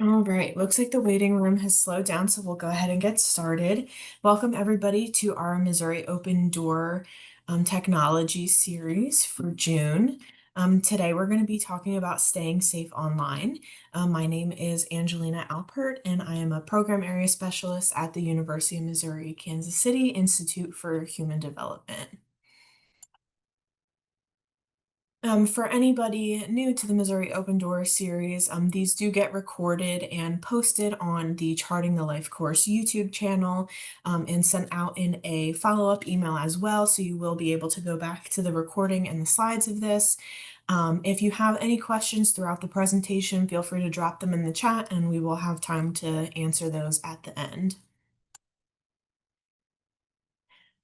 All right, looks like the waiting room has slowed down, so we'll go ahead and get started. Welcome, everybody, to our Missouri Open Door technology series for June. Today, we're going to be talking about staying safe online. My name is Angelina Alpert, and I am a program area specialist at the University of Missouri Kansas City Institute for Human Development. For anybody new to the Missouri Open Door series, these do get recorded and posted on the Charting the Life course YouTube channel, and sent out in a follow-up email as well, so you will be able to go back to the recording and the slides of this. If you have any questions throughout the presentation, feel free to drop them in the chat and we will have time to answer those at the end.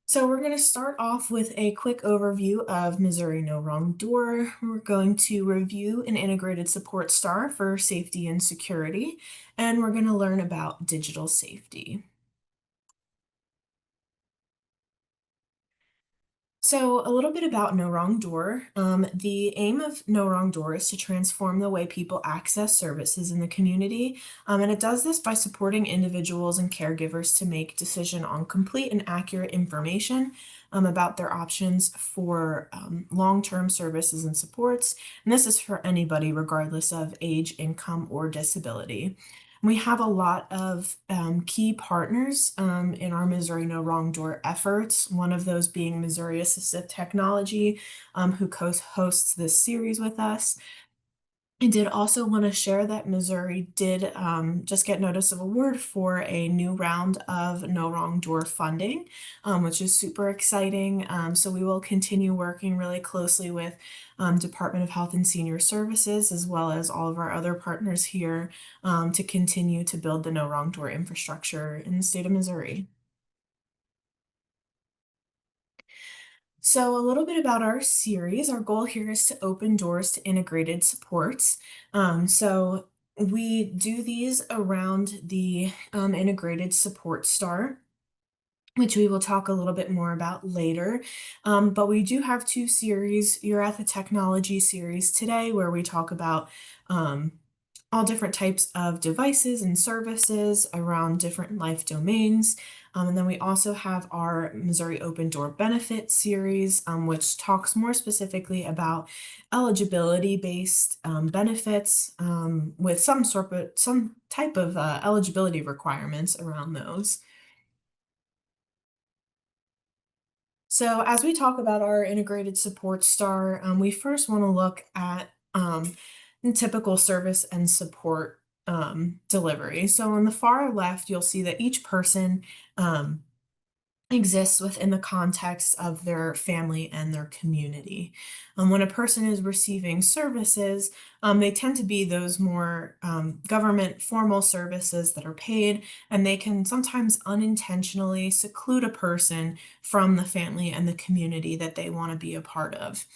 So we're going to start off with a quick overview of Missouri No Wrong Door. We're going to review an integrated support star for safety and security, and we're going to learn about digital safety. So a little bit about No Wrong Door. The aim of No Wrong Door is to transform the way people access services in the community, and it does this by supporting individuals and caregivers to make decision on complete and accurate information about their options for long-term services and supports. And this is for anybody, regardless of age, income, or disability. We have a lot of key partners in our Missouri No Wrong Door efforts, one of those being Missouri Assistive Technology, who hosts this series with us. I did also want to share that Missouri did just get notice of award for a new round of No Wrong Door funding, which is super exciting. So we will continue working really closely with Department of Health and Senior Services, as well as all of our other partners here, to continue to build the No Wrong Door infrastructure in the state of Missouri. So a little bit about our series. Our goal here is to open doors to integrated supports. So we do these around the integrated support star, which we will talk a little bit more about later. But we do have two series. You're at the technology series today, where we talk about all different types of devices and services around different life domains. And then we also have our Missouri Open Door Benefit series, which talks more specifically about eligibility-based benefits, with some type of eligibility requirements around those. So as we talk about our integrated support star, we first want to look at the typical service and support delivery. So on the far left, you'll see that each person um, exists within the context of their family and their community. When a person is receiving services, they tend to be those more government formal services that are paid, and they can sometimes unintentionally seclude a person from the family and the community that they want to be a part of.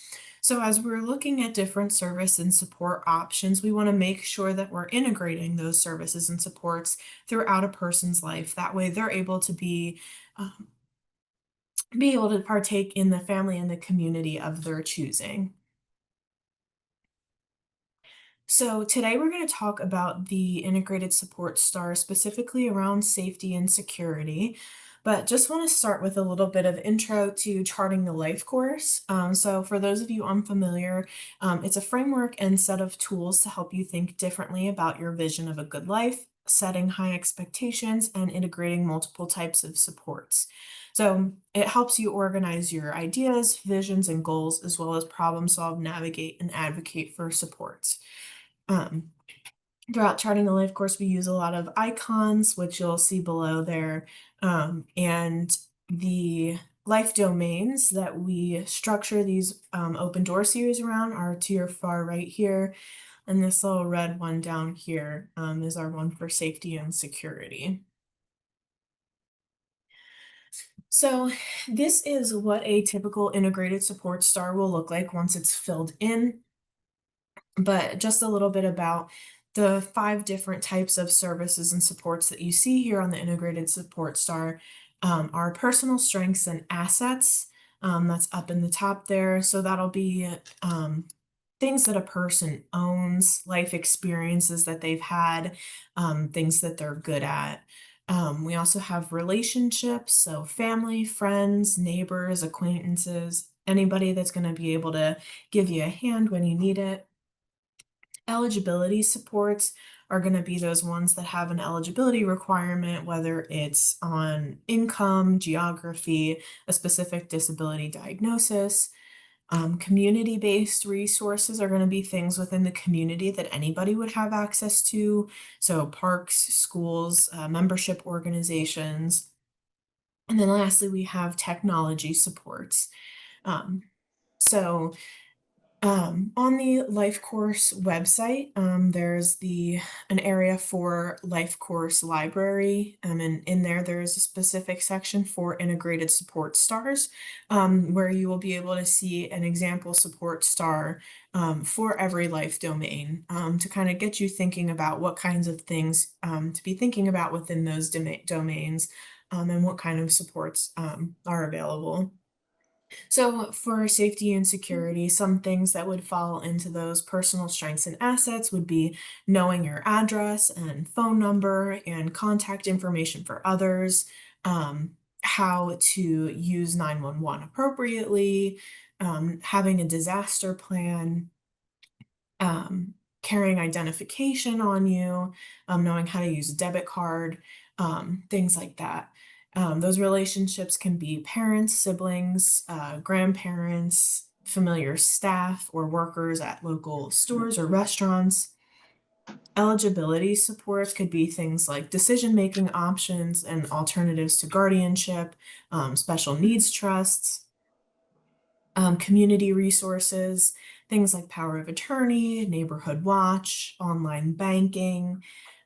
So as we're looking at different service and support options, we want to make sure that we're integrating those services and supports throughout a person's life. That way they're able to um, be able to partake in the family and the community of their choosing. So today we're going to talk about the integrated support star specifically around safety and security, but just want to start with a little bit of intro to Charting the Life course. So for those of you unfamiliar, it's a framework and set of tools to help you think differently about your vision of a good life, setting high expectations, and integrating multiple types of supports. So it helps you organize your ideas, visions, and goals, as well as problem solve, navigate, and advocate for supports. Um, Throughout Charting the Life course, we use a lot of icons, which you'll see below there, and the life domains that we structure these open door series around are to your far right here, and this little red one down here is our one for safety and security. So this is what a typical integrated support star will look like once it's filled in. But just a little bit about the 5 different types of services and supports that you see here on the integrated support star, are personal strengths and assets. That's up in the top there. So that'll be things that a person owns, life experiences that they've had, things that they're good at. We also have relationships, so family, friends, neighbors, acquaintances, anybody that's going to be able to give you a hand when you need it. Eligibility supports are going to be those ones that have an eligibility requirement, whether it's on income, geography, a specific disability diagnosis. Community-based resources are going to be things within the community that anybody would have access to. So parks, schools, membership organizations. And then lastly, we have technology supports. Um, so on the Life Course website, there's an area for Life Course Library, and in there there's a specific section for integrated support stars, where you will be able to see an example support star for every life domain, to kind of get you thinking about what kinds of things to be thinking about within those domains, and what kind of supports are available. So for safety and security, some things that would fall into those personal strengths and assets would be knowing your address and phone number and contact information for others, how to use 911 appropriately, having a disaster plan, um, carrying identification on you, knowing how to use a debit card, things like that. Those relationships can be parents, siblings, grandparents, familiar staff, or workers at local stores or restaurants. Eligibility supports could be things like decision-making options and alternatives to guardianship, special needs trusts, community resources, things like power of attorney, neighborhood watch, online banking,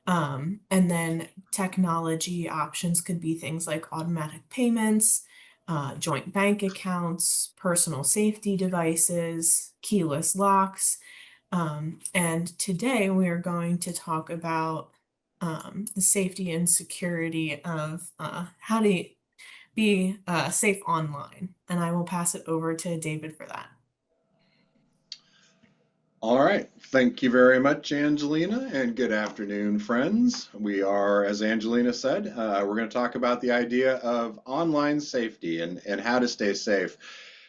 and then technology options could be things like automatic payments, joint bank accounts, personal safety devices, keyless locks. And today we are going to talk about the safety and security of how to be safe online. And I will pass it over to David for that. All right. Thank you very much, Angelina, and good afternoon, friends. We are, as Angelina said, we're going to talk about the idea of online safety and how to stay safe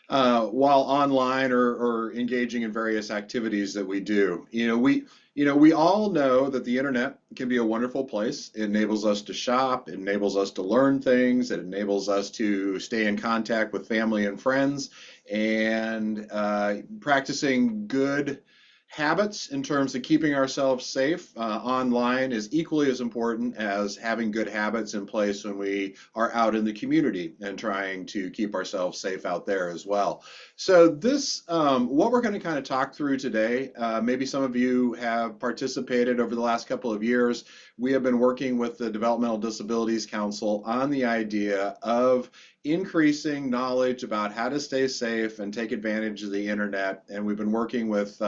while online or engaging in various activities that we do. We all know that the internet can be a wonderful place. It enables us to shop, it enables us to learn things, it enables us to stay in contact with family and friends, and practicing good habits in terms of keeping ourselves safe online is equally as important as having good habits in place when we are out in the community and trying to keep ourselves safe out there as well. So what we're going to kind of talk through today, maybe some of you have participated over the last couple of years. We have been working with the Developmental Disabilities Council on the idea of increasing knowledge about how to stay safe and take advantage of the internet. And we've been working with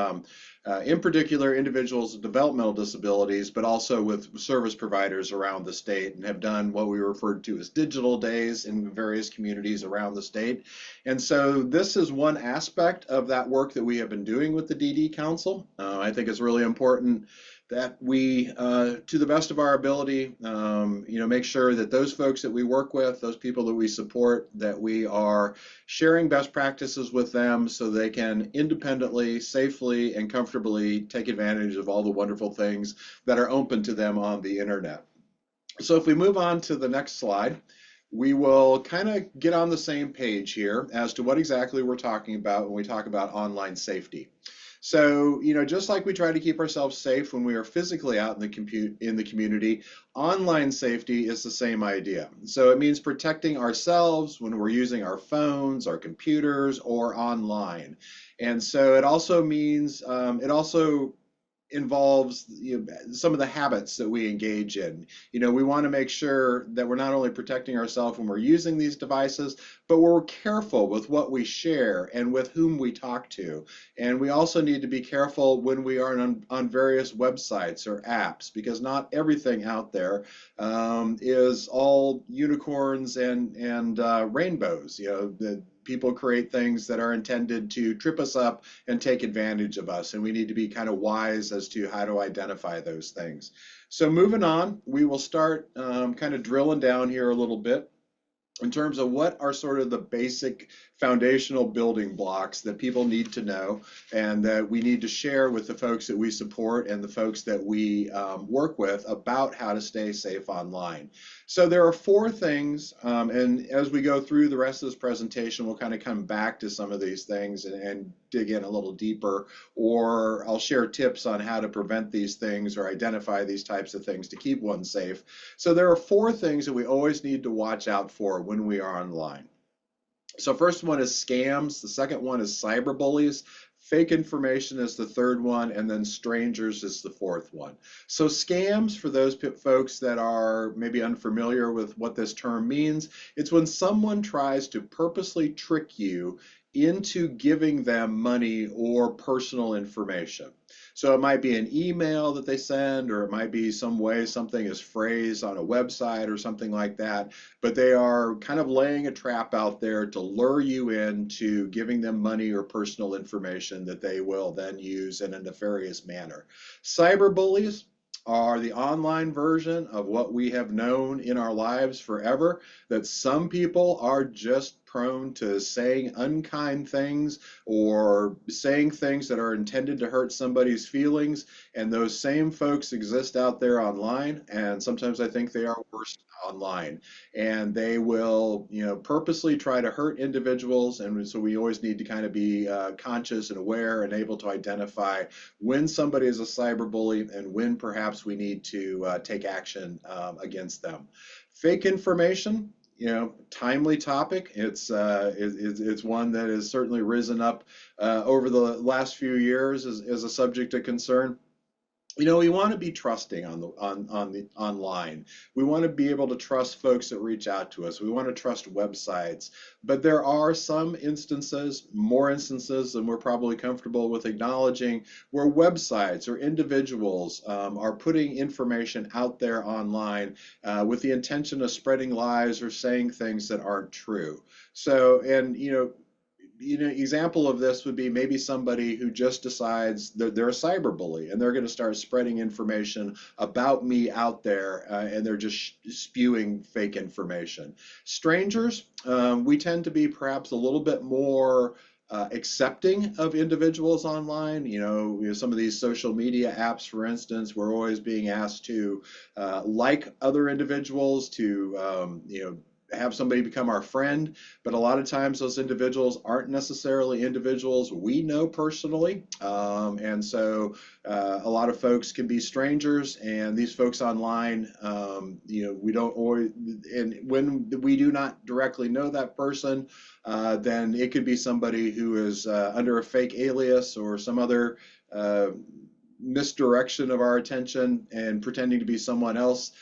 in particular, individuals with developmental disabilities, but also with service providers around the state, and have done what we referred to as digital days in various communities around the state. And so this is one aspect of that work that we have been doing with the DD Council. I think it's really important that we, to the best of our ability, make sure that those folks that we work with, those people that we support, that we are sharing best practices with them so they can independently, safely, and comfortably take advantage of all the wonderful things that are open to them on the internet. So if we move on to the next slide, we will kind of get on the same page here as to what exactly we're talking about when we talk about online safety. So, just like we try to keep ourselves safe when we are physically out in the community, online safety is the same idea. So it means protecting ourselves when we're using our phones, our computers, or online. And so it also means it also involves some of the habits that we engage in. We want to make sure that we're not only protecting ourselves when we're using these devices, but we're careful with what we share and with whom we talk to. And we also need to be careful when we are on various websites or apps, because not everything out there is all unicorns and rainbows. people create things that are intended to trip us up and take advantage of us, and we need to be kind of wise as to how to identify those things. So moving on, we will start kind of drilling down here a little bit in terms of what are sort of the basic foundational building blocks that people need to know and that we need to share with the folks that we support and the folks that we work with about how to stay safe online. So there are four things, and as we go through the rest of this presentation, we'll kind of come back to some of these things and dig in a little deeper, or I'll share tips on how to prevent these things or identify these types of things to keep one safe. So there are four things that we always need to watch out for when we are online. So first one is scams. The second one is cyberbullies. Fake information is the third one, and then strangers is the fourth one. So scams, for those folks that are maybe unfamiliar with what this term means, it's when someone tries to purposely trick you into giving them money or personal information. So it might be an email that they send, or it might be some way something is phrased on a website or something like that, but they are kind of laying a trap out there to lure you into giving them money or personal information that they will then use in a nefarious manner. Cyberbullies are the online version of what we have known in our lives forever, that some people are just prone to saying unkind things or saying things that are intended to hurt somebody's feelings, and those same folks exist out there online, and sometimes I think they are worse online, and they will, purposely try to hurt individuals. And so we always need to kind of be conscious and aware and able to identify when somebody is a cyberbully and when perhaps we need to take action against them. Fake information, timely topic. It's one that has certainly risen up over the last few years as a subject of concern. We want to be trusting on the online. We want to be able to trust folks that reach out to us. We want to trust websites, but there are some instances, more instances than we're probably comfortable with acknowledging, where websites or individuals are putting information out there online with the intention of spreading lies or saying things that aren't true. So, and example of this would be maybe somebody who just decides that they're a cyberbully and they're going to start spreading information about me out there, and they're just spewing fake information. Strangers, we tend to be perhaps a little bit more accepting of individuals online. Some of these social media apps, for instance, we're always being asked to like other individuals, to have somebody become our friend, but a lot of times those individuals aren't necessarily individuals we know personally, and so a lot of folks can be strangers, and these folks online, we don't always, and when we do not directly know that person, then it could be somebody who is under a fake alias or some other misdirection of our attention and pretending to be someone else,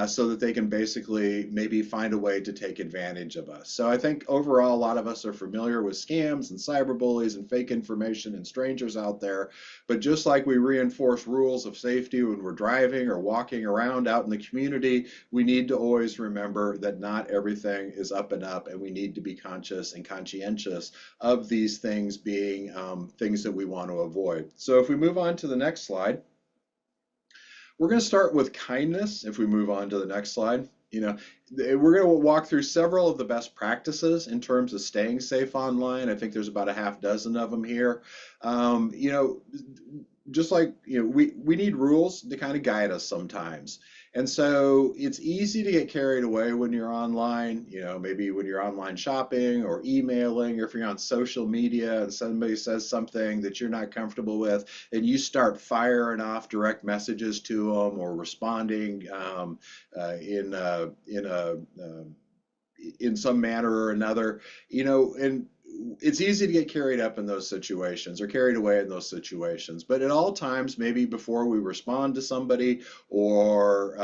so that they can basically maybe find a way to take advantage of us. So I think overall, a lot of us are familiar with scams and cyberbullies and fake information and strangers out there. But just like we reinforce rules of safety when we're driving or walking around out in the community, we need to always remember that not everything is up and up, and we need to be conscious and conscientious of these things being things that we want to avoid. So if we move on to the next slide, we're going to start with kindness. If we move on to the next slide, we're going to walk through several of the best practices in terms of staying safe online. I think there's about a half dozen of them here. Just like, we need rules to kind of guide us sometimes. And so it's easy to get carried away when you're online, maybe when you're online shopping or emailing, or if you're on social media and somebody says something that you're not comfortable with, and you start firing off direct messages to them or responding in some manner or another, and it's easy to get carried up in those situations or carried away in those situations. But at all times, maybe before we respond to somebody or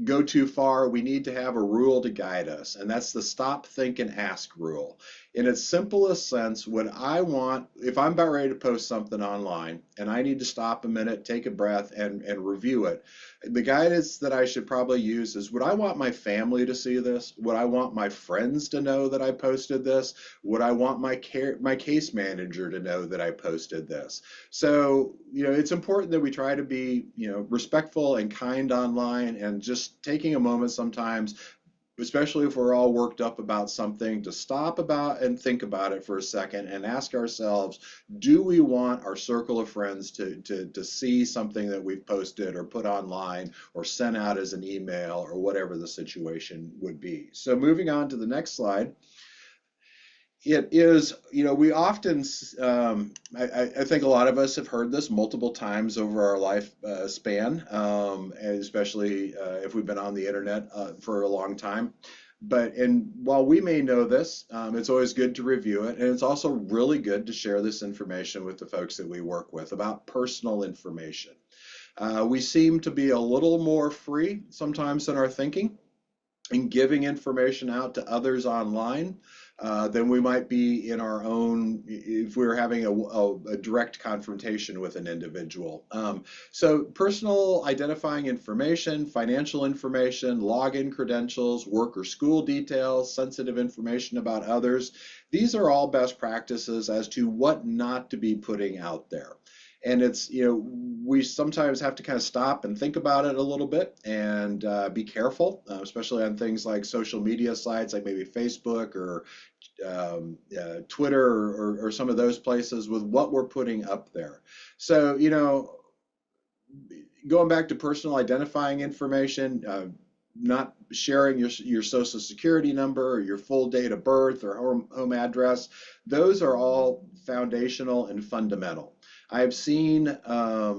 go too far, we need to have a rule to guide us, and that's the stop, think, and ask rule. In its simplest sense, what I want, if I'm about ready to post something online and I need to stop a minute, take a breath, and review it, the guidance that I should probably use is, would I want my family to see this? Would I want my friends to know that I posted this? Would I want my case manager to know that I posted this? So, it's important that we try to be, respectful and kind online, and just taking a moment sometimes, especially if we're all worked up about something, to stop about and think about it for a second and ask ourselves, do we want our circle of friends to see something that we've posted or put online or sent out as an email or whatever the situation would be? So moving on to the next slide, it is, we often, I think a lot of us have heard this multiple times over our life span, and especially if we've been on the internet for a long time. And while we may know this, it's always good to review it. And it's also really good to share this information with the folks that we work with about personal information. We seem to be a little more free sometimes in our thinking and giving information out to others online than we might be in our own, if we were having a direct confrontation with an individual. So personal identifying information, financial information, login credentials, work or school details, sensitive information about others, these are all best practices as to what not to be putting out there. And it's, we sometimes have to kind of stop and think about it a little bit and be careful, especially on things like social media sites like maybe Facebook or Twitter, or some of those places, with what we're putting up there. So, going back to personal identifying information, not sharing your social security number or your full date of birth or home address, those are all foundational and fundamental. I've seen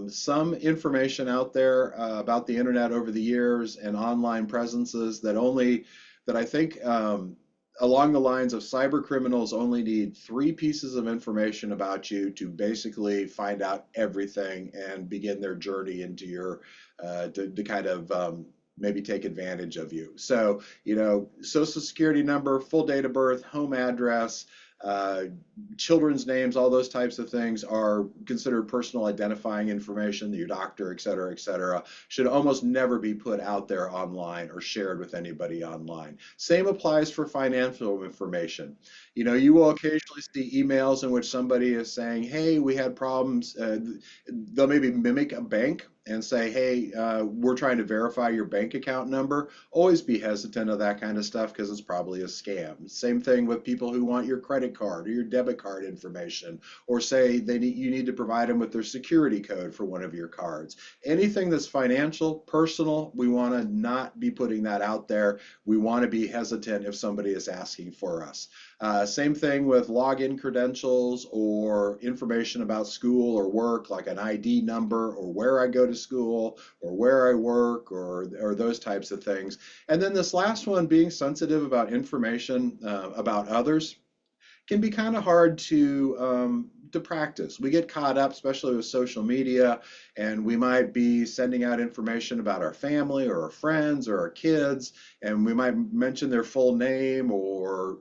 some information out there about the internet over the years and online presences that I think, along the lines of, cyber criminals only need 3 pieces of information about you to basically find out everything and begin their journey into your, to kind of maybe take advantage of you. So, social security number, full date of birth, home address, uh, children's names, all those types of things are considered personal identifying information. Your doctor, et cetera, should almost never be put out there online or shared with anybody online. Same applies for financial information. You will occasionally see emails in which somebody is saying, hey, we had problems. They'll maybe mimic a bank and say, hey, we're trying to verify your bank account number. Always be hesitant of that kind of stuff, because it's probably a scam. Same thing with people who want your credit card or your debit card information, or say you need to provide them with their security code for one of your cards. Anything that's financial, personal, we want to not be putting that out there. We want to be hesitant if somebody is asking for us. Same thing with login credentials or information about school or work, like an ID number or where I go to school or where I work, or those types of things. And then this last one, being sensitive about information about others, can be kind of hard to practice. We get caught up, especially with social media, and we might be sending out information about our family or our friends or our kids, and we might mention their full name, or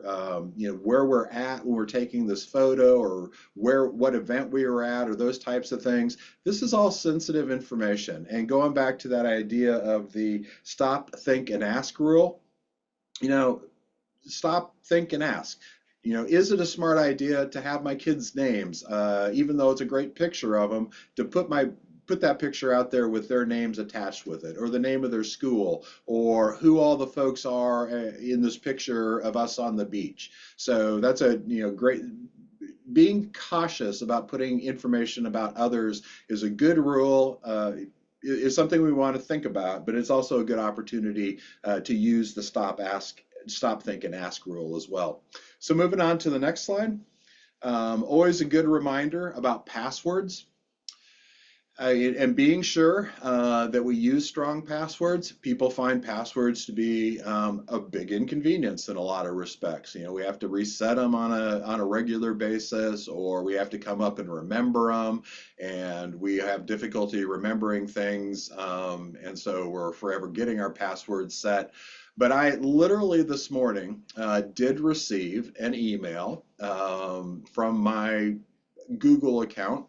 where we're at when we're taking this photo, or what event we were at, or those types of things. This is all sensitive information. And going back to that idea of the stop, think, and ask rule, you know, stop, think, and ask. Is it a smart idea to have my kids' names, even though it's a great picture of them, to put that picture out there with their names attached with it, or the name of their school, or who all the folks are in this picture of us on the beach? So that's a great. Being cautious about putting information about others is a good rule. Is something we want to think about, but it's also a good opportunity to use the stop, think, and ask rule as well. So moving on to the next slide. Always a good reminder about passwords. And being sure that we use strong passwords. People find passwords to be a big inconvenience in a lot of respects. You know, we have to reset them on a regular basis, or we have to come up and remember them, and we have difficulty remembering things, and so we're forever getting our passwords set. But I literally this morning did receive an email from my Google account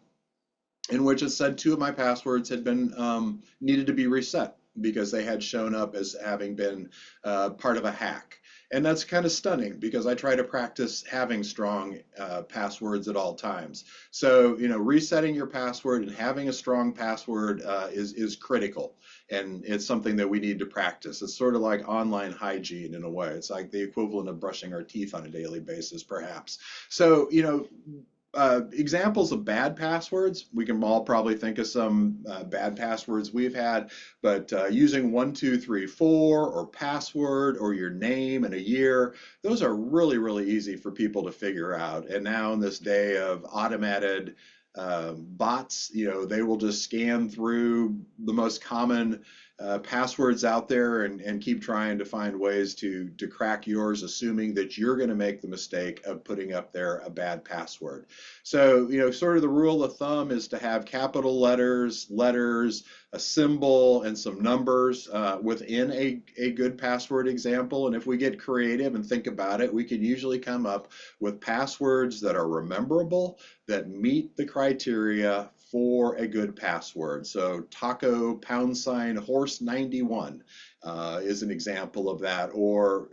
in which it said two of my passwords had been needed to be reset because they had shown up as having been part of a hack. And that's kind of stunning because I try to practice having strong passwords at all times. So, you know, resetting your password and having a strong password is critical. And it's something that we need to practice. It's sort of like online hygiene in a way. It's like the equivalent of brushing our teeth on a daily basis, perhaps. So, you know, examples of bad passwords. We can all probably think of some bad passwords we've had, but using 1234 or password or your name and a year, those are really, really easy for people to figure out. And now in this day of automated bots, you know, they will just scan through the most common passwords out there and keep trying to find ways to crack yours, assuming that you're going to make the mistake of putting up there a bad password. So, you know, sort of the rule of thumb is to have capital letters, a symbol, and some numbers within a good password example. And if we get creative and think about it, we can usually come up with passwords that are rememberable, that meet the criteria for a good password. So taco pound sign horse 91 is an example of that. Or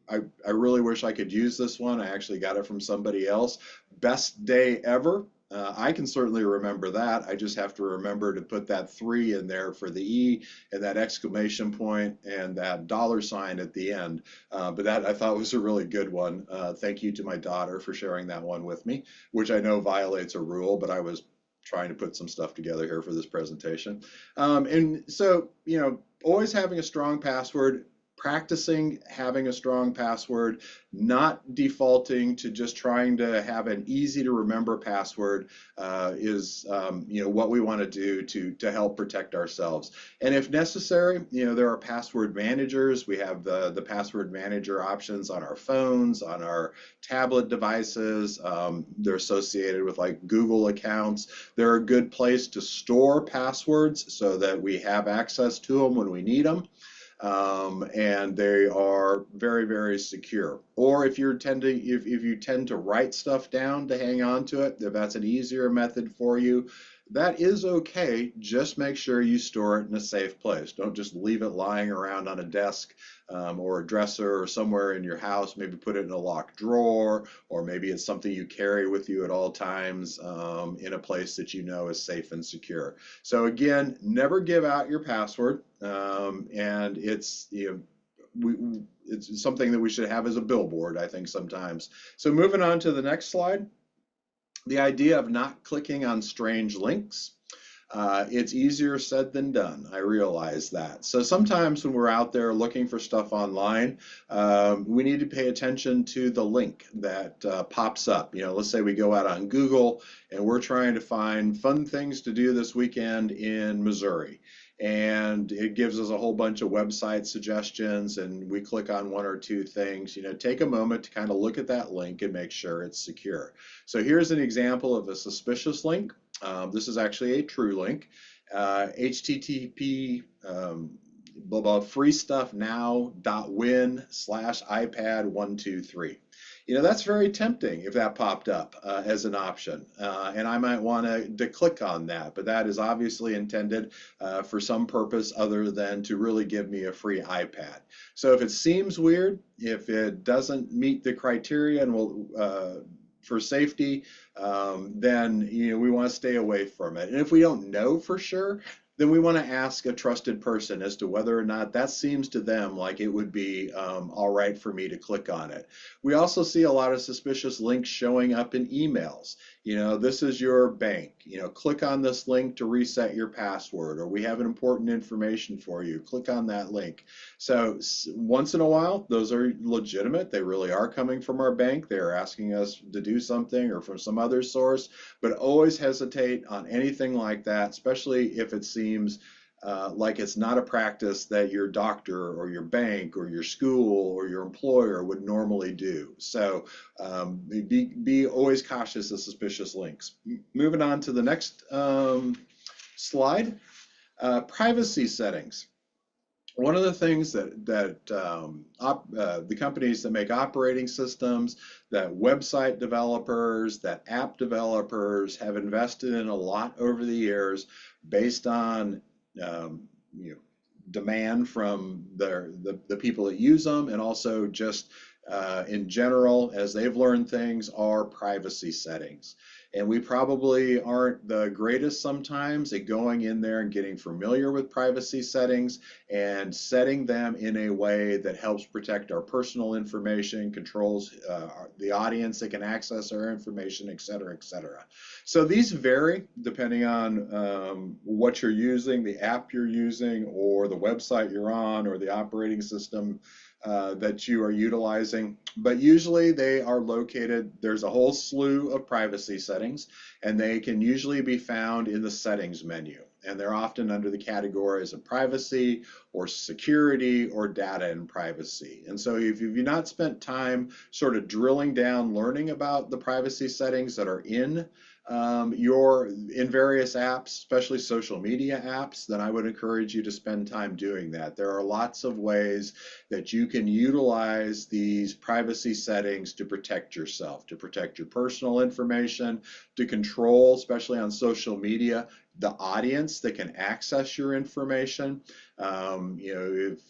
I really wish I could use this one. I actually got it from somebody else. Best day ever. I can certainly remember that. I just have to remember to put that 3 in there for the E and that exclamation point and that dollar sign at the end. But that I thought was a really good one. Thank you to my daughter for sharing that one with me, which I know violates a rule, but I was trying to put some stuff together here for this presentation. And so, you know, always having a strong password, practicing having a strong password, not defaulting to just trying to have an easy to remember password is, you know, what we want to do to help protect ourselves. And if necessary, you know, there are password managers. We have the password manager options on our phones, on our tablet devices. They're associated with like Google accounts. They're a good place to store passwords so that we have access to them when we need them. And they are very, very secure. Or if you tend to write stuff down to hang on to it, if that's an easier method for you, that is okay. Just make sure you store it in a safe place. Don't just leave it lying around on a desk or a dresser or somewhere in your house. Maybe put it in a locked drawer, or maybe it's something you carry with you at all times in a place that you know is safe and secure. So again, never give out your password, and it's, you know, it's something that we should have as a billboard, I think, sometimes. So moving on to the next slide, the idea of not clicking on strange links. It's easier said than done. I realize that. So sometimes when we're out there looking for stuff online, we need to pay attention to the link that pops up. You know, let's say we go out on Google and we're trying to find fun things to do this weekend in Missouri. And it gives us a whole bunch of website suggestions, and we click on one or two things. You know, take a moment to kind of look at that link and make sure it's secure. So here's an example of a suspicious link. This is actually a true link. HTTP blah blah freestuffnow.win/iPad123. You know, that's very tempting if that popped up as an option. And I might want to click on that, but that is obviously intended for some purpose other than to really give me a free iPad. So if it seems weird, if it doesn't meet the criteria and will for safety, then, you know, we want to stay away from it. And if we don't know for sure, then we want to ask a trusted person as to whether or not that seems to them like it would be all right for me to click on it. We also see a lot of suspicious links showing up in emails. This is your bank. Click on this link to reset your password, or we have an important information for you. Click on that link. So once in a while, those are legitimate. They really are coming from our bank. They're asking us to do something or from some other source, but always hesitate on anything like that, especially if it seems like it's not a practice that your doctor or your bank or your school or your employer would normally do. So be always cautious of suspicious links. Moving on to the next slide, privacy settings. One of the things that the companies that make operating systems, that website developers, that app developers have invested in a lot over the years, based on demand from the people that use them, and also just in general, as they've learned things, are privacy settings. And we probably aren't the greatest sometimes at going in there and getting familiar with privacy settings and setting them in a way that helps protect our personal information, controls the audience that can access our information, et cetera, et cetera. So these vary depending on what you're using, the app you're using, or the website you're on, or the operating system that you are utilizing, but usually they are located, there's a whole slew of privacy settings, and they can usually be found in the settings menu. And they're often under the categories of privacy or security or data and privacy. And so if you've not spent time sort of drilling down, learning about the privacy settings that are in various apps, especially social media apps, then I would encourage you to spend time doing that. There are lots of ways that you can utilize these privacy settings to protect yourself, to protect your personal information, to control, especially on social media, the audience that can access your information. If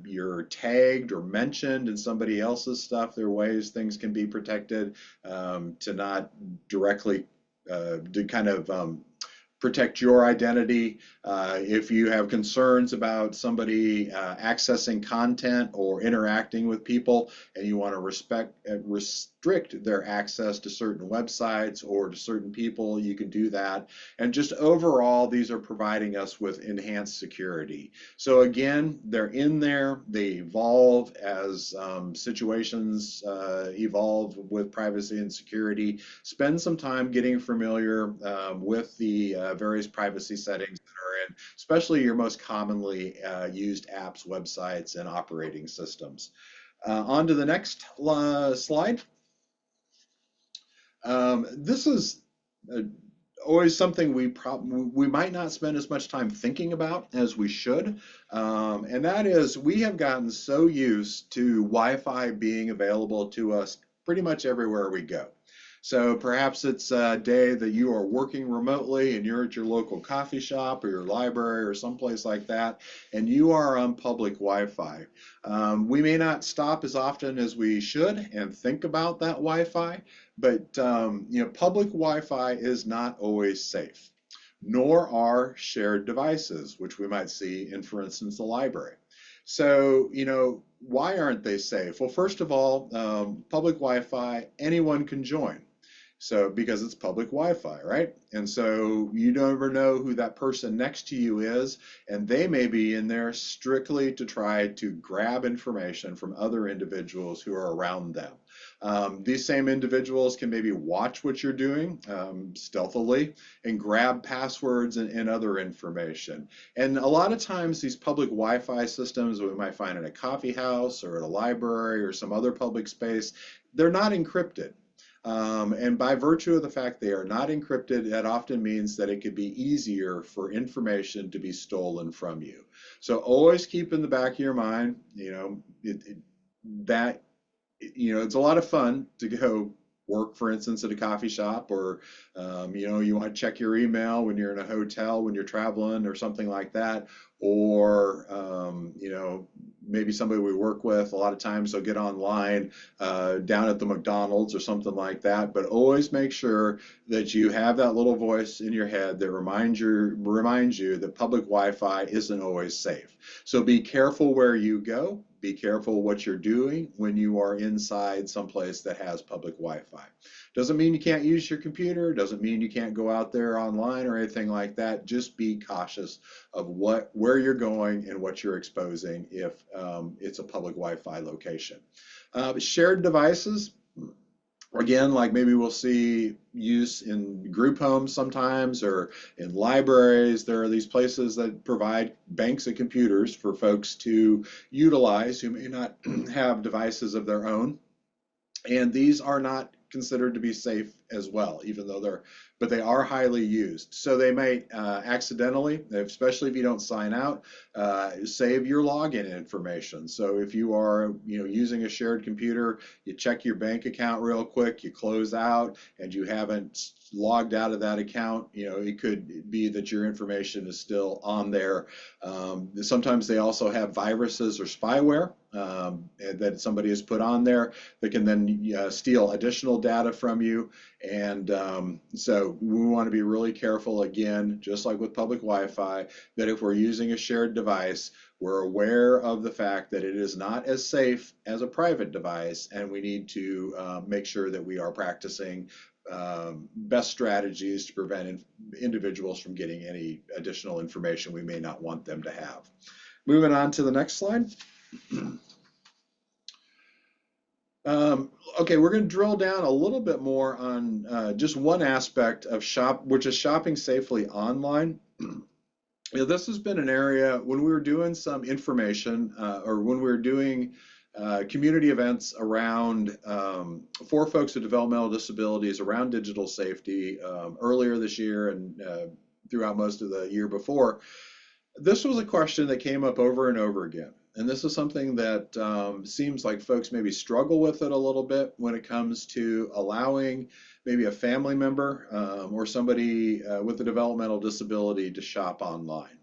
you're tagged or mentioned in somebody else's stuff, there are ways things can be protected to not directly to kind of protect your identity. If you have concerns about somebody accessing content or interacting with people, and you want to restrict their access to certain websites or to certain people, you can do that. And just overall, these are providing us with enhanced security. So again, they're in there. They evolve as situations evolve with privacy and security. Spend some time getting familiar with the various privacy settings that are in, especially your most commonly used apps, websites, and operating systems. On to the next slide. This is always something we might not spend as much time thinking about as we should, and that is, we have gotten so used to Wi-Fi being available to us pretty much everywhere we go. So perhaps it's a day that you are working remotely and you're at your local coffee shop or your library or someplace like that, and you are on public Wi-Fi. We may not stop as often as we should and think about that Wi-Fi, but public Wi-Fi is not always safe, nor are shared devices, which we might see in, for instance, the library. So, why aren't they safe? Well, first of all, public Wi-Fi, anyone can join. So, because it's public Wi-Fi, right? And so you never know who that person next to you is, and they may be in there strictly to try to grab information from other individuals who are around them. These same individuals can maybe watch what you're doing stealthily and grab passwords and other information. And a lot of times these public Wi-Fi systems we might find in a coffee house or at a library or some other public space, they're not encrypted. And by virtue of the fact they are not encrypted, that often means that it could be easier for information to be stolen from you. So always keep in the back of your mind, that it's a lot of fun to go work, for instance, at a coffee shop, or you want to check your email when you're in a hotel, when you're traveling or something like that, or maybe somebody we work with, a lot of times they'll get online down at the McDonald's or something like that. But always make sure that you have that little voice in your head that reminds you that public Wi-Fi isn't always safe. So be careful where you go. Be careful what you're doing when you are inside someplace that has public Wi-Fi. Doesn't mean you can't use your computer, doesn't mean you can't go out there online or anything like that. Just be cautious of where you're going and what you're exposing if it's a public Wi-Fi location. Shared devices, again, like maybe we'll see use in group homes sometimes or in libraries. There are these places that provide banks of computers for folks to utilize who may not have devices of their own. And these are not considered to be safe as well, even though but they are highly used. So they may accidentally, especially if you don't sign out, save your login information. So if you are, using a shared computer, you check your bank account real quick, you close out, and you haven't logged out of that account, it could be that your information is still on there. Sometimes they also have viruses or spyware that somebody has put on there that can then steal additional data from you. And so we want to be really careful, again, just like with public Wi-Fi, that if we're using a shared device, we're aware of the fact that it is not as safe as a private device, and we need to make sure that we are practicing best strategies to prevent individuals from getting any additional information we may not want them to have. Moving on to the next slide. Okay, we're going to drill down a little bit more on just one aspect of which is shopping safely online. This has been an area when we were doing some information or when we were doing community events around for folks with developmental disabilities around digital safety earlier this year and throughout most of the year before. This was a question that came up over and over again. And this is something that seems like folks maybe struggle with it a little bit when it comes to allowing maybe a family member or somebody with a developmental disability to shop online.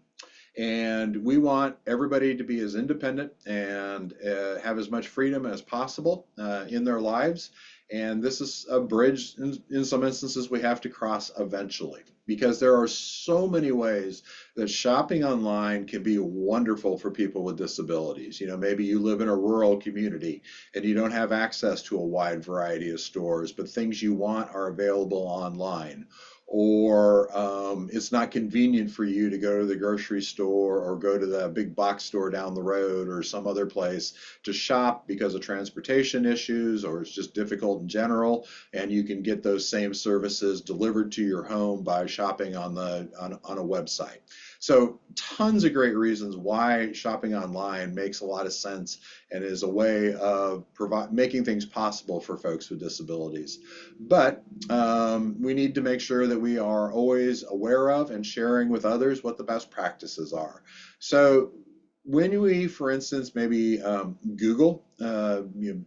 And we want everybody to be as independent and have as much freedom as possible in their lives. And this is a bridge in some instances we have to cross eventually, because there are so many ways that shopping online can be wonderful for people with disabilities. Maybe you live in a rural community and you don't have access to a wide variety of stores, but things you want are available online. Or it's not convenient for you to go to the grocery store or go to the big box store down the road or some other place to shop because of transportation issues, or it's just difficult in general, and you can get those same services delivered to your home by shopping on a website. So tons of great reasons why shopping online makes a lot of sense and is a way of making things possible for folks with disabilities. But we need to make sure that we are always aware of and sharing with others what the best practices are. So when we, for instance, maybe Google the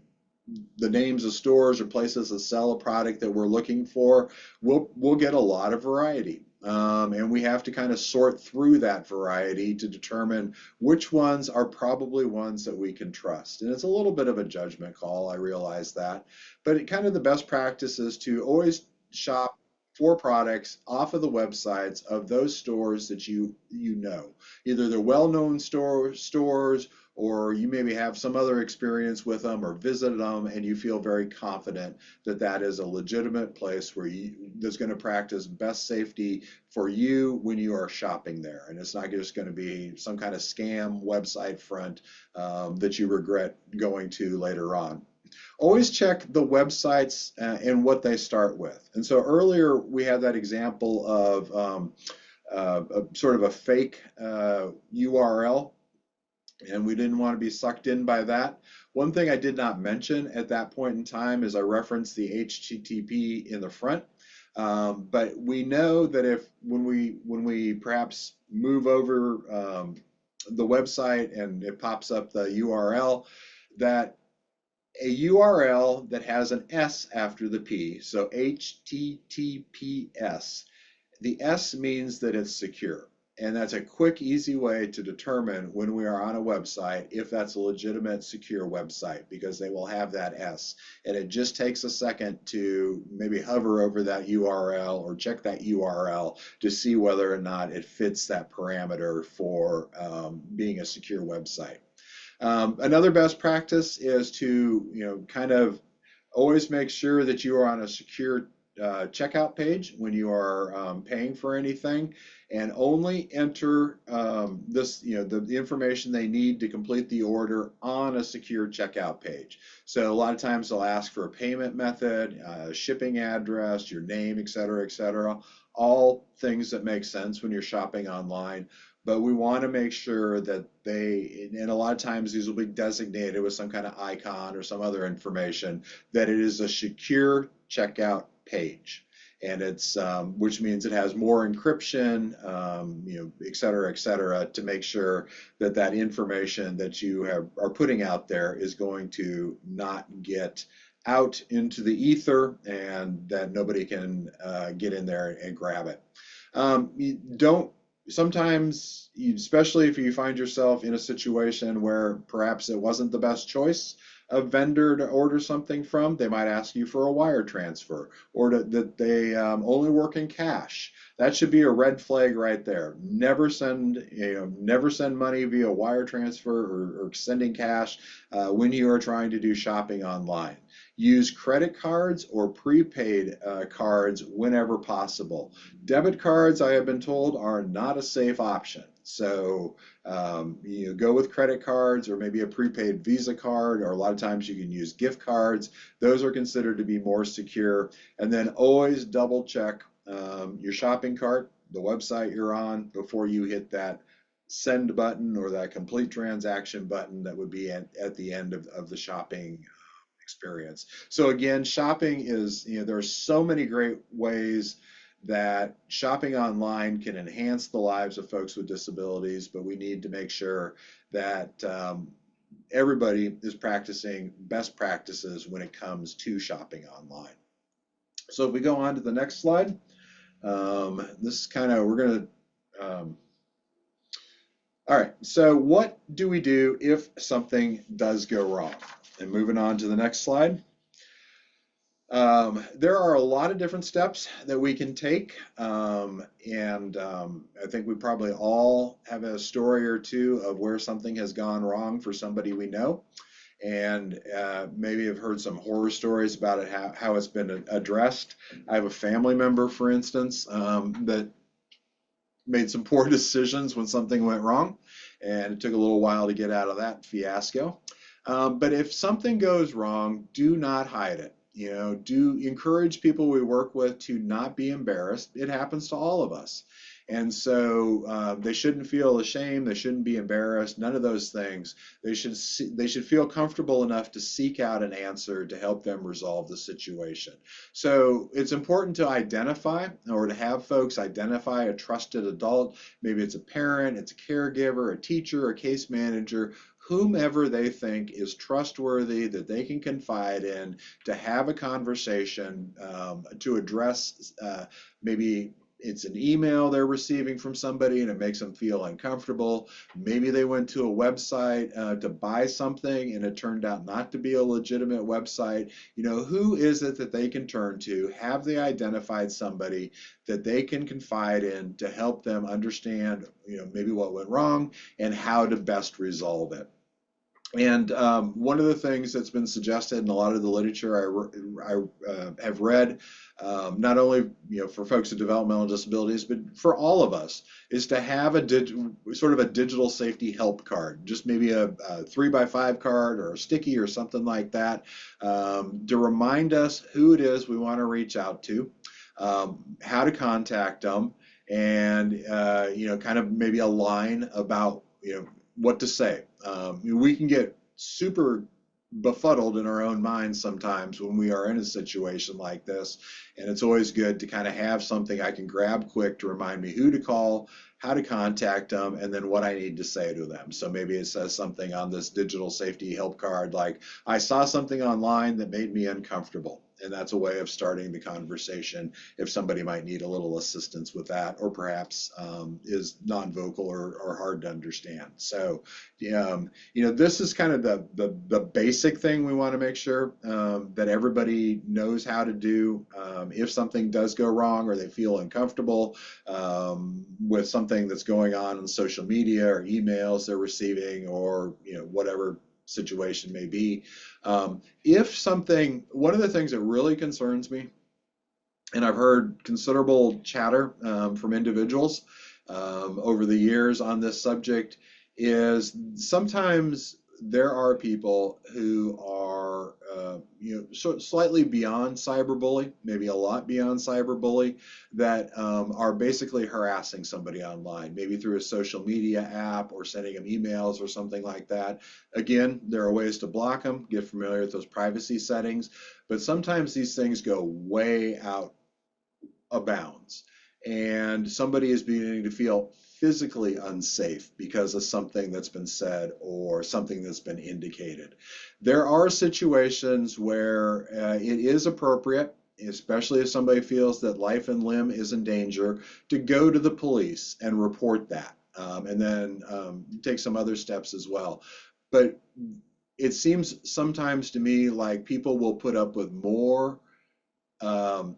names of stores or places that sell a product that we're looking for, we'll get a lot of variety. And we have to kind of sort through that variety to determine which ones are probably ones that we can trust. And it's a little bit of a judgment call, I realize that. But kind of the best practice is to always shop for products off of the websites of those stores that you know. Either they're well-known stores, or you maybe have some other experience with them or visited them and you feel very confident that that is a legitimate place where that's going to practice best safety for you when you are shopping there. And it's not just going to be some kind of scam website front that you regret going to later on. Always check the websites and what they start with. And so earlier we had that example of sort of a fake URL, and we didn't want to be sucked in by that. One thing I did not mention at that point in time is I referenced the HTTP in the front. But we know that when we perhaps move over the website and it pops up the URL, that a URL that has an S after the P, so HTTPS, the S means that it's secure. And that's a quick, easy way to determine when we are on a website if that's a legitimate, secure website, because they will have that S. And it just takes a second to maybe hover over that URL or check that URL to see whether or not it fits that parameter for being a secure website. Another best practice is to kind of Always make sure that you are on a secure checkout page when you are paying for anything, and only enter the information they need to complete the order on a secure checkout page. So a lot of times they'll ask for a payment method, shipping address, your name, et cetera, et cetera. All things that make sense when you're shopping online. But we want to make sure that and a lot of times these will be designated with some kind of icon or some other information, that it is a secure checkout page. And it's which means it has more encryption, et cetera, to make sure that that information that you are putting out there is going to not get out into the ether, and that nobody can get in there and grab it. You don't Sometimes, especially if you find yourself in a situation where perhaps it wasn't the best choice of vendor to order something from, they might ask you for a wire transfer, or that they only work in cash. That should be a red flag right there. Never send money via wire transfer, or sending cash when you are trying to do shopping online. Use credit cards or prepaid cards whenever possible. Debit cards, I have been told, are not a safe option. So you go with credit cards, or maybe a prepaid Visa card, or a lot of times you can use gift cards. Those are considered to be more secure. And then always double check your shopping cart, the website you're on, before you hit that send button or that complete transaction button that would be at the end of the shopping experience. So again, shopping is, there are so many great ways that shopping online can enhance the lives of folks with disabilities, but we need to make sure that everybody is practicing best practices when it comes to shopping online. So if we go on to the next slide, this is kind of, we're going to, all right, so what do we do if something does go wrong? And moving on to the next slide. There are a lot of different steps that we can take, and I think we probably all have a story or two of where something has gone wrong for somebody we know, and maybe have heard some horror stories about it, how it's been addressed. I have a family member, for instance, that made some poor decisions when something went wrong, and it took a little while to get out of that fiasco. But if something goes wrong, do not hide it. Do encourage people we work with to not be embarrassed. It happens to all of us. And so they shouldn't feel ashamed. They shouldn't be embarrassed. None of those things. They should feel comfortable enough to seek out an answer to help them resolve the situation. So it's important to identify, or to have folks identify, a trusted adult. Maybe it's a parent, it's a caregiver, a teacher, a case manager, whomever they think is trustworthy, that they can confide in, to have a conversation, to address maybe it's an email they're receiving from somebody and it makes them feel uncomfortable. Maybe they went to a website to buy something and it turned out not to be a legitimate website. Who is it that they can turn to? Have they identified somebody that they can confide in to help them understand, maybe what went wrong and how to best resolve it? And one of the things that's been suggested in a lot of the literature I have read, not only for folks with developmental disabilities, but for all of us, is to have sort of a digital safety help card, just maybe a 3x5 card or a sticky or something like that, to remind us who it is we want to reach out to, how to contact them, and kind of maybe a line about what to say. We can get super befuddled in our own minds sometimes when we are in a situation like this, and it's always good to kind of have something I can grab quick to remind me who to call, how to contact them, and then what I need to say to them. So maybe it says something on this digital safety help card like, I saw something online that made me uncomfortable. And that's a way of starting the conversation if somebody might need a little assistance with that, or perhaps is non-vocal or hard to understand. So, this is kind of the basic thing we want to make sure that everybody knows how to do if something does go wrong, or they feel uncomfortable with something that's going on social media or emails they're receiving, or whatever situation may be. If something, one of the things that really concerns me, and I've heard considerable chatter from individuals over the years on this subject, is sometimes there are people who are, slightly beyond cyberbully, maybe a lot beyond cyberbully, that are basically harassing somebody online, maybe through a social media app or sending them emails or something like that. Again, there are ways to block them, get familiar with those privacy settings, but sometimes these things go way out abounds, and somebody is beginning to feel physically unsafe because of something that's been said or something that's been indicated. There are situations where it is appropriate, especially if somebody feels that life and limb is in danger, to go to the police and report that, and then take some other steps as well. But it seems sometimes to me like people will put up with more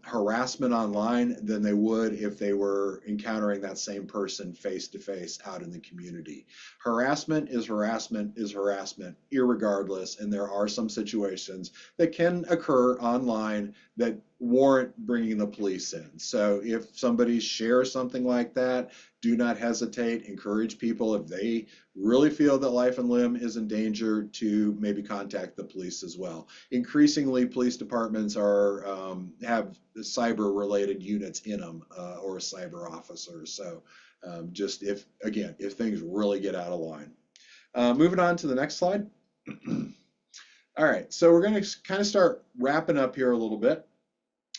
harassment online than they would if they were encountering that same person face to face out in the community. Harassment is harassment is harassment, irregardless, and there are some situations that can occur online that warrant bringing the police in. So if somebody shares something like that, do not hesitate. Encourage people, if they really feel that life and limb is in danger, to maybe contact the police as well. Increasingly, police departments are have cyber related units in them, or a cyber officer. So just if, again, if things really get out of line. Moving on to the next slide. All right, so we're going to kind of start wrapping up here a little bit.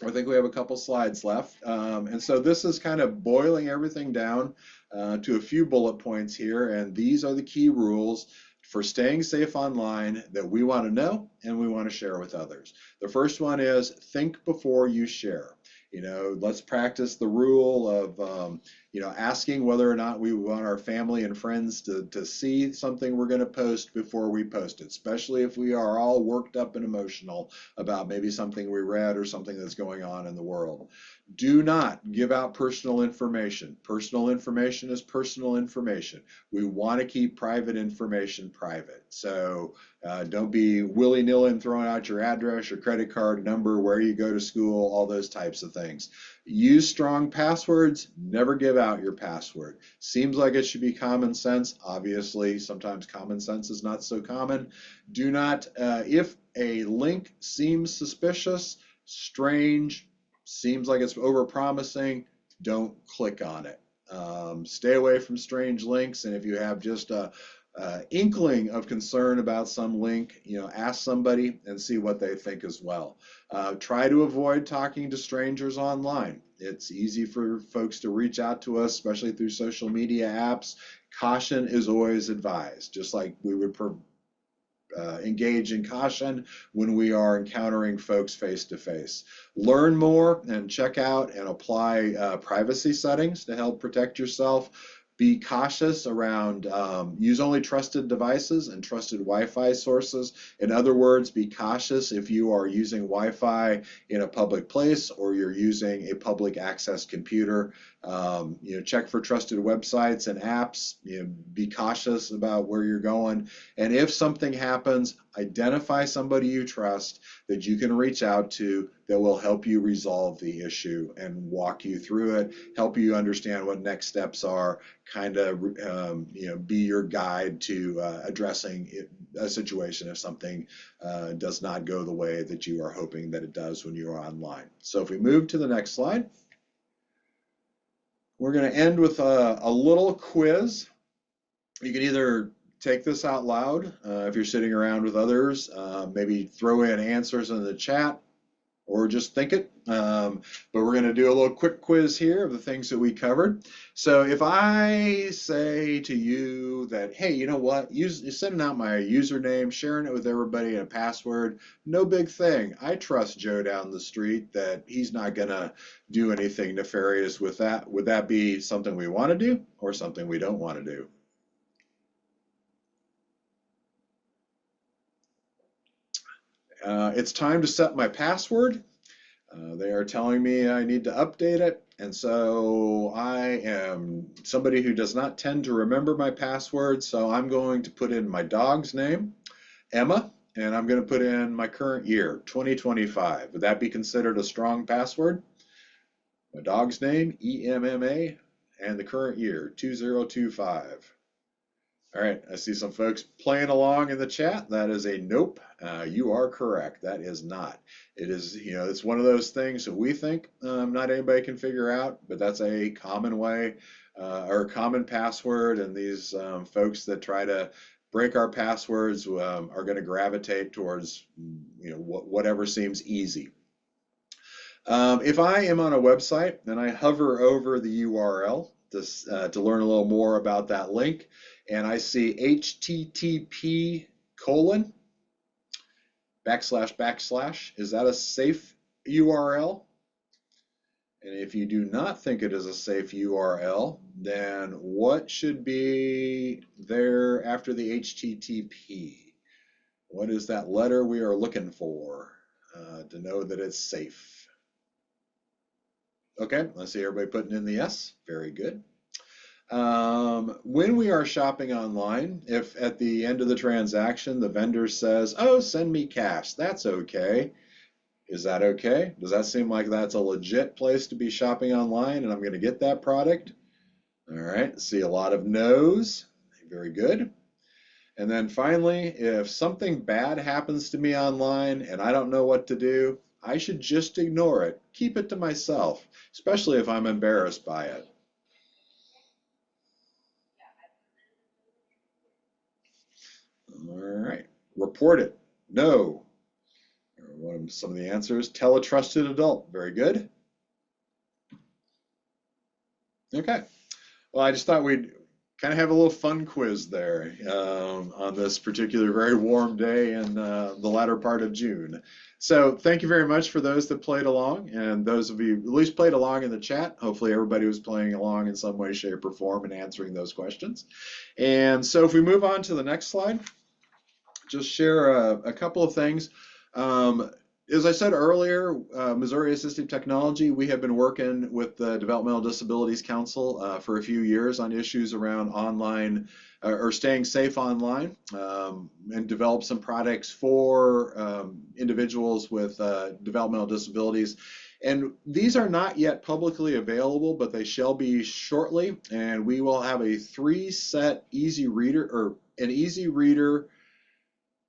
I think we have a couple slides left. And so this is kind of boiling everything down to a few bullet points here. And these are the key rules for staying safe online that we want to know and we want to share with others. The first one is think before you share. Let's practice the rule of, asking whether or not we want our family and friends to see something we're going to post before we post it, especially if we are all worked up and emotional about maybe something we read or something that's going on in the world. Do not give out personal information. Personal information is personal information. We want to keep private information private. So don't be willy-nilly throwing out your address, your credit card number, where you go to school, all those types of things. Use strong passwords. Never give out your password. Seems like it should be common sense. Obviously, sometimes common sense is not so common. Do not, if a link seems suspicious, strange, seems like it's overpromising, don't click on it. Stay away from strange links, and if you have just a inkling of concern about some link, ask somebody and see what they think as well. Try to avoid talking to strangers online. It's easy for folks to reach out to us, especially through social media apps. Caution is always advised, just like we would engage in caution when we are encountering folks face to face. Learn more and check out and apply privacy settings to help protect yourself. Be cautious around use only trusted devices and trusted Wi-Fi sources. In other words, be cautious if you are using Wi-Fi in a public place or you're using a public access computer. Check for trusted websites and apps. Be cautious about where you're going. And if something happens, identify somebody you trust that you can reach out to that will help you resolve the issue and walk you through it, help you understand what next steps are, kind of be your guide to addressing a situation if something does not go the way that you are hoping that it does when you are online. So if we move to the next slide, we're going to end with a little quiz. You can either take this out loud if you're sitting around with others, maybe throw in answers in the chat, or just think it. But we're going to do a little quick quiz here of the things that we covered. So if I say to you that, hey, you know what, sending out my username, sharing it with everybody, and a password, no big thing. I trust Joe down the street that he's not going to do anything nefarious with that. Would that be something we want to do or something we don't want to do? It's time to set my password. They are telling me I need to update it, and so I am somebody who does not tend to remember my password, so I'm going to put in my dog's name Emma, and I'm going to put in my current year, 2025. Would that be considered a strong password? My dog's name, EMMA, and the current year, 2025. All right, I see some folks playing along in the chat. That is a nope. You are correct. That is not. It is, it's one of those things that we think not anybody can figure out, but that's a common way or a common password. And these folks that try to break our passwords are going to gravitate towards, whatever seems easy. If I am on a website and I hover over the URL to learn a little more about that link, and I see http:// is that a safe URL? And if you do not think it is a safe URL, then what should be there after the HTTP? What is that letter we are looking for to know that it's safe? Okay, let's see everybody putting in the yes. Very good. When we are shopping online, if at the end of the transaction the vendor says, "Oh, send me cash," that's okay. Is that okay? Does that seem like that's a legit place to be shopping online and I'm going to get that product? All right, see a lot of no's. Very good. And then finally, if something bad happens to me online and I don't know what to do, I should just ignore it. Keep it to myself, especially if I'm embarrassed by it. All right, report it. No. What are some of the answers? Tell a trusted adult. Very good. Okay. Well, I just thought we'd kind of have a little fun quiz there on this particular very warm day in the latter part of June. So thank you very much for those that played along, and those of you at least played along in the chat. Hopefully everybody was playing along in some way, shape, or form and answering those questions. And so if we move on to the next slide, just share a couple of things. As I said earlier, Missouri Assistive Technology, we have been working with the Developmental Disabilities Council for a few years on issues around online or staying safe online, and develop some products for individuals with developmental disabilities. And these are not yet publicly available, but they shall be shortly. And we will have a 3-set easy reader or an easy reader,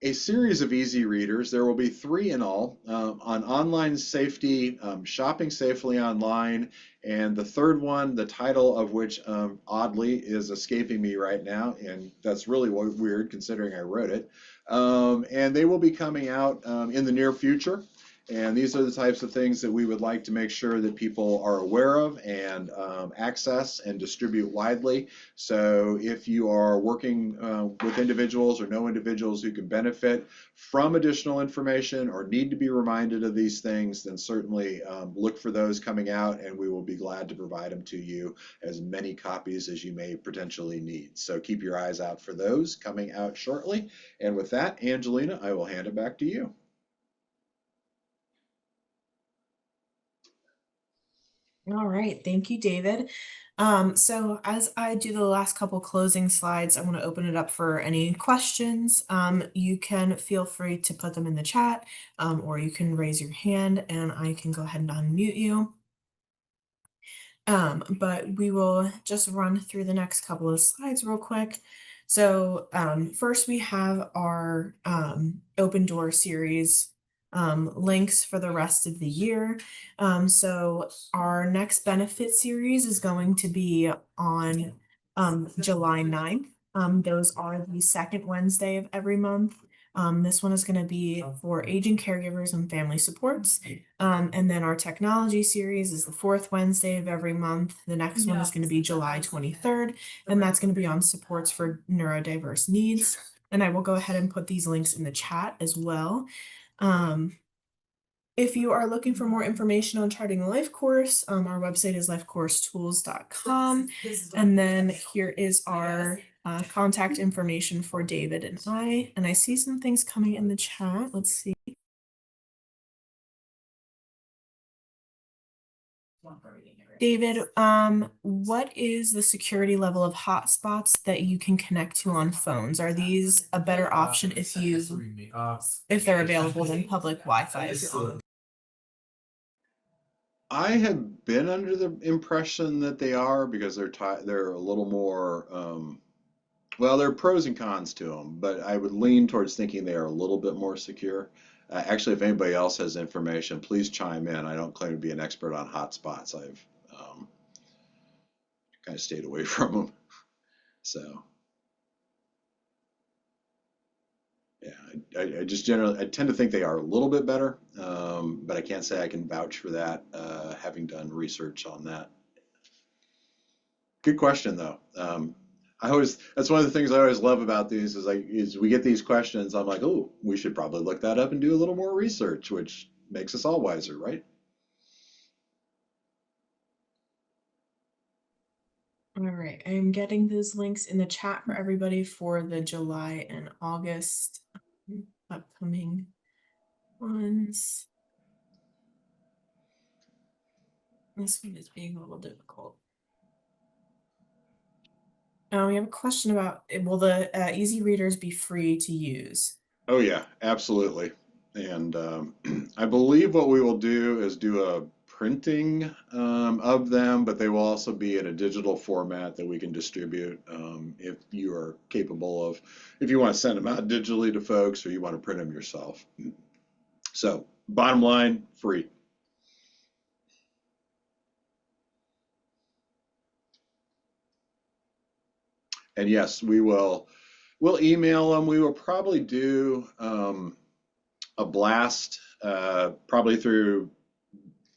a series of easy readers. There will be 3 in all on online safety, shopping safely online, and the third one, the title of which oddly is escaping me right now, and that's really weird considering I wrote it. And they will be coming out in the near future. And these are the types of things that we would like to make sure that people are aware of and access and distribute widely. So if you are working with individuals or know individuals who can benefit from additional information or need to be reminded of these things, then certainly look for those coming out, and we will be glad to provide them to you, as many copies as you may potentially need. So keep your eyes out for those coming out shortly. And with that, Angelina, I will hand it back to you. All right, thank you, David. So as I do the last couple closing slides, I want to open it up for any questions. You can feel free to put them in the chat, or you can raise your hand and I can go ahead and unmute you. But we will just run through the next couple of slides real quick. So first we have our Open Door series links for the rest of the year. So our next benefit series is going to be on July 9th. Those are the second Wednesday of every month. This one is going to be for aging caregivers and family supports. And then our technology series is the fourth Wednesday of every month. The next one is going to be July 23rd, and that's going to be on supports for neurodiverse needs. And I will go ahead and put these links in the chat as well. If you are looking for more information on charting the life course, our website is lifecoursetools.com. And then here is our contact information for David and I. And I see some things coming in the chat. Let's see. David, what is the security level of hotspots that you can connect to on phones? Are these a better option if they're available than public Wi-Fi if you're on? I have been under the impression that they are because they're a little more well, there are pros and cons to them, but I would lean towards thinking they are a little bit more secure. Actually, if anybody else has information, please chime in. I don't claim to be an expert on hotspots. I've kind of stayed away from them. So, yeah, I just generally I tend to think they are a little bit better, but I can't say I can vouch for that, having done research on that. Good question though. I always that's one of the things I always love about these is we get these questions. I'm like, oh, we should probably look that up and do a little more research, which makes us all wiser, right? All right, I'm getting those links in the chat for everybody for the July and August upcoming ones. This one is being a little difficult. We have a question about will the easy readers be free to use? Oh yeah, absolutely. And I believe what we will do is do a printing of them, but they will also be in a digital format that we can distribute if you are capable of, if you want to send them out digitally to folks or you want to print them yourself. So bottom line, free. And yes, we'll email them. We will probably do a blast, probably through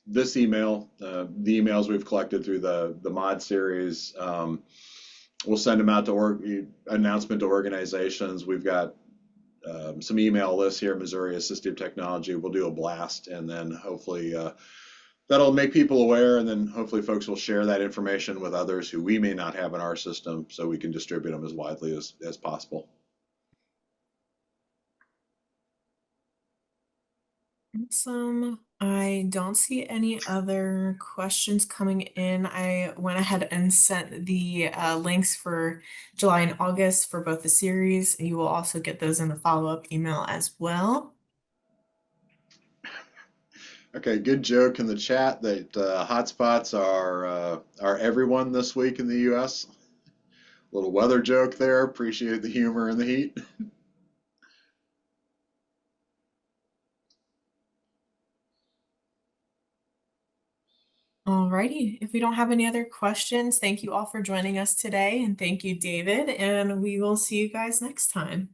this email, the emails we've collected through the mod series. We'll send them out to announcement to organizations. We've got some email lists here, Missouri Assistive Technology. We'll do a blast, and then hopefully that'll make people aware, and then hopefully folks will share that information with others who we may not have in our system, so we can distribute them as widely as possible. Awesome. I don't see any other questions coming in. I went ahead and sent the links for July and August for both the series. You will also get those in the follow-up email as well. Okay, good joke in the chat that hotspots are everyone this week in the U.S. Little weather joke there. Appreciate the humor and the heat. Alrighty, if we don't have any other questions, thank you all for joining us today, and thank you, David, and we will see you guys next time.